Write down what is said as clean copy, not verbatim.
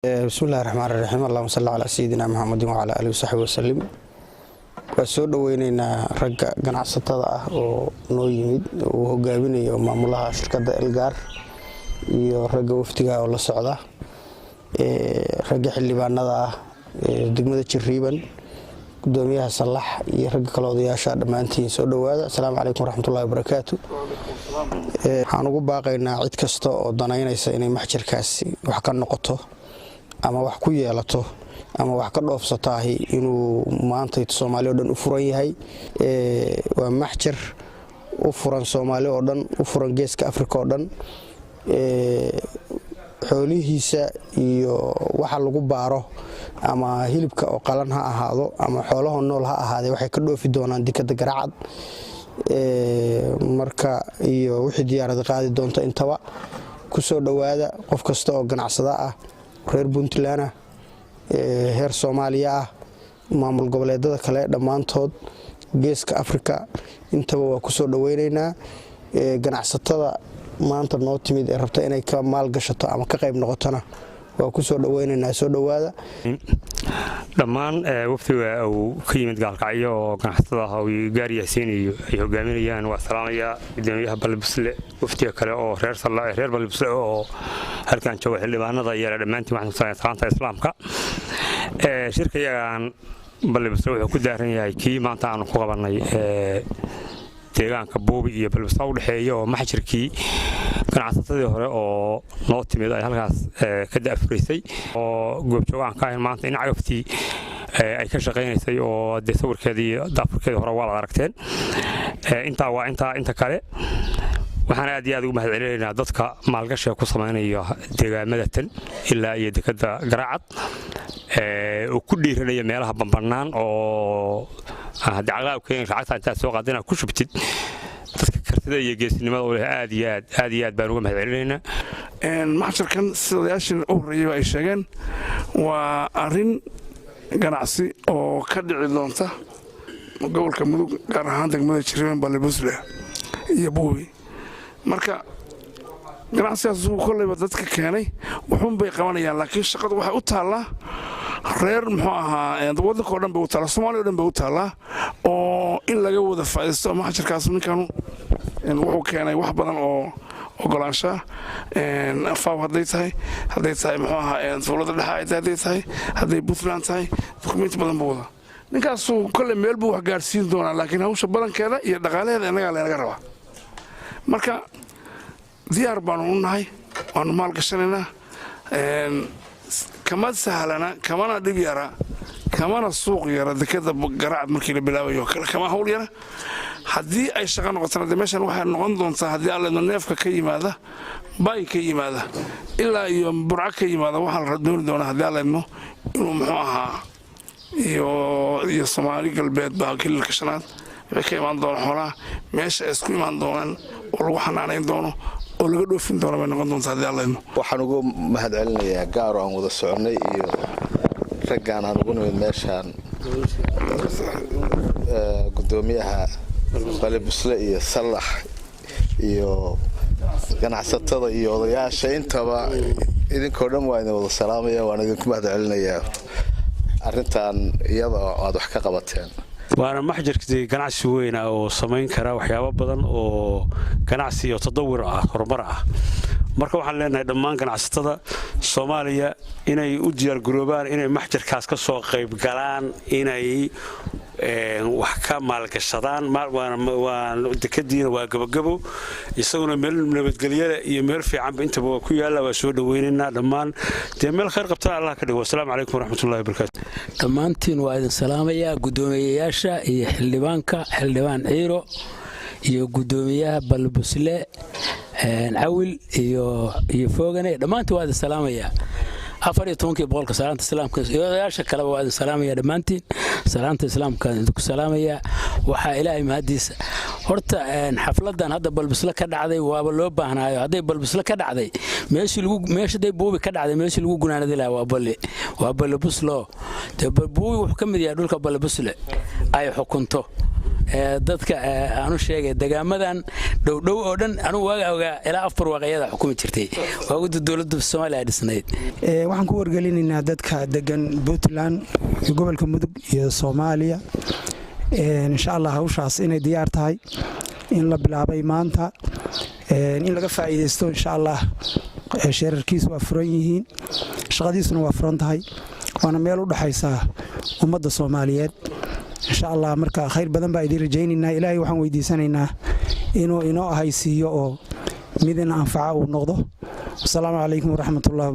بسم الله الرحمن الرحيم اللهم صل على سيدنا محمد وعلى آله وصحبه وسلم وسoo dhaweynayna ragga ganacsatada ah oo noo yimid oo hogaaminaya maamulaha shirkadda Elgar iyo ragga waftiga oo la socda ragga xildhibaanada ah degmada Jiriban gudoomiyaha Salax iyo ragga kale odayaasha dhamaantiin soo dhawaada assalaamu calaykum waraxmatullaahi wabarakaatu waxaan ugu baaqaynaa cid kasta oo danaynaysa inay maxjarkaasi wax ka noqoto ama wax ku yeelato ama wax ka dhoofsataahi inuu maanta Soomaaliya oo dhan u furan yahay waa maxjar u furan Soomaaliya oo dhan u furan geeska Afrika oo dhan xoolihiisa iyo waxa lagu baaro ama hilibka oo qalan ha ahaado ama xoolaha nool ha ahaade waxay ka dhoofi doonaan dekada Garacad marka iyo wixii diyaarada qaadi doonta intaba ku soo dhawaada qof kasta oo ganacsada ah reer Puntland heer Soomaaliya ah maamul goboleedada kale dhamaantood geeska Afrika intaba waa ku soo dhaweynaynaa ganacsatada maanta noo timid ee rabta inay ka maal gashato ama ka qayb noqotona waa ku soo dhaweynaynaa soo dhawaada dhammaan waftiga uu ka yimid gaalkacyo oo ganacsatada ah oo gaariyaysiin iyo ay hogaaminayaan waa salaamaya gudoomiyaha Balbusle waftiga kale oo reer Salax reer Balbusle oo halkan jooga xildhibaanada iyo dhamaantii waxaan salaanta islaamka shirkayagan Balbusle wuxuu ku daaran yahay kii maanta aan ku qabanay deegaanka Boobi iyo Balbusle u dhaxeeyo oo maxjarkii ganacsatada hore oo noo timid ay halkaas ka daafreysay oo goobjoogan ka ahayn maanta in cagaftii ay ka shaqeynaysay oo sawirkeedii daafurkeedii hore waa la aragteen inta kale waxaan aad iyo aad ugu mahadcelinaynaa dadka maalgashiga ku sameynaya deegaamada tan ilaa iyo dekada Garacad oo ku dhiiranaya meelaha bambanaan oo hadii caqlaab keen lacagta inta soo qaadina ku shubtid dadka kartida iyo geesinimada oo aad iyo aad baan uga mahadcelinaynaa maxjarkan sidayaashin oo horeeyay ay sheegeen waa arin ganacsi oo ka dhici doonta gobolka Mudug gaar ahaan degmada Jiriban Balbusle iyo Boobi marka ganacsigaas uu kolleyba dadka keenay wuxuun bay qabanayaan laakiin shaqadu waxay u taalaa reer muxuu ahaa waddanka oo dhan bay u taalaa Soomaaliya oo dhan bay u taalaa oo in laga wada faa'iideysto maxjarkaas ninkan wuxuu keenay wax badan oo ogolaansha faaw hadday tahay muxuu ahaa dowladda dhexe hadday tahay hadday Puntland tahay dukumeenti badan buu wada ninkaas uu kolley meel buu wax gaarsiin doonaa laakiin hawsha badankeeda iyo dhaqaalaheeda inaga laga rabaa marka diyaar baan u nahay waan maal gashanaynaa kama sahlana kamana dhib yara kamana suuq yara dekada Garacad markii la bilaabayo kama hawl yara haddii ay shaqo noqotana meeshan waxay noqon doontaa haddii alle neefka ka yimaada bay ka yimaada ilaa iyo burca ka yimaada waxaa la dooni doonaa haddii alle inuu muxuu ahaa iyo Soomaali galbeed baa kililka shanaad waxay ka imaan doonaan xoolaha meesha ay isku imaan doonaan oo lagu xanaanayn doono oo laga dhoofin doono bay noqon doontaa haddii alle waxaan ugu mahadcelinayaa gaar aan wada soconay iyo raggaan aan ugu nimid meeshaan gudoomiyaha Balbusle iyo Salax iyo ganacsatada iyo odayaasha intaba idinkoo dhan waa idin wada salaamaya waan idinku mahadcelinayaa arrintan iyada aad wax ka qabateen waana maxjarkii ganacsi weyn ah oo sameyn kara waxyaabo badan oo ganacsi iyo tadawur ah horumar ah marka waxaan leenahay dhammaan ganacsatada Soomaaliya inay u diyaar garoobaan inay maxjarkaas ka soo qayb galaan inay wax ka maalgashadaan waan dekadiina waa gabagabo isaguna meel nabadgelyo iyo meel fiican inta ku yaala waa soo dhaweynaynaa dhammaan meel khayr qabta Allah ka dhigo assalaamu calaykum waraxmatullaahi wabarakaatu dhammaantiin waa idin salaamaya gudoomiyayaasha iyo xildhibaan Ciiro iyo gudoomiyaha Balbusle Awil iyo Foogane dhammaantiin waa idin salaamaya 14 salaanta islaamka iyo odayaasha kale waa idin salaamaya dhammaantiin salaanta islaamka idinku salaamaya waxa Ilaahay mahadiisa horta xafladan hadda Balbusle ka dhacday waaba loo baahnaayo haday Balbusle ka dhacday meeshii Boobi ka dhacday meeshii lagu gunaanadi lahaa waa Balbusle Boobi wuxuu ka mid yahay dhulka Balbusle ay xukunto dadka aanu sheegay degaamadan dhowdhow oo dhan anigu waaga ogaa ilaa afar waaqyada xukumi jirtay waagida dowladda Soomaaliya dhisnayd waxaan ku wargelinaynaa dadka degan Puntland gobolka Mudug iyo Soomaaliya insha Allah hawshaas inay diyaar tahay in la bilaabay maanta in laga faa'iideysto insha Allah shirarkiisu waa furan yihiin shaqadiisuna waa furan tahay waana meel u dhaxaysa ummadda Soomaaliyeed insha Allah marka khayr badan baa idin rajaynaynaa ilaahay waxaan weydiisanaynaa inuu inoo ahaysiiyo oo midna anfaca uu noqdo. Assalaamu calaykum waraxmatullaahi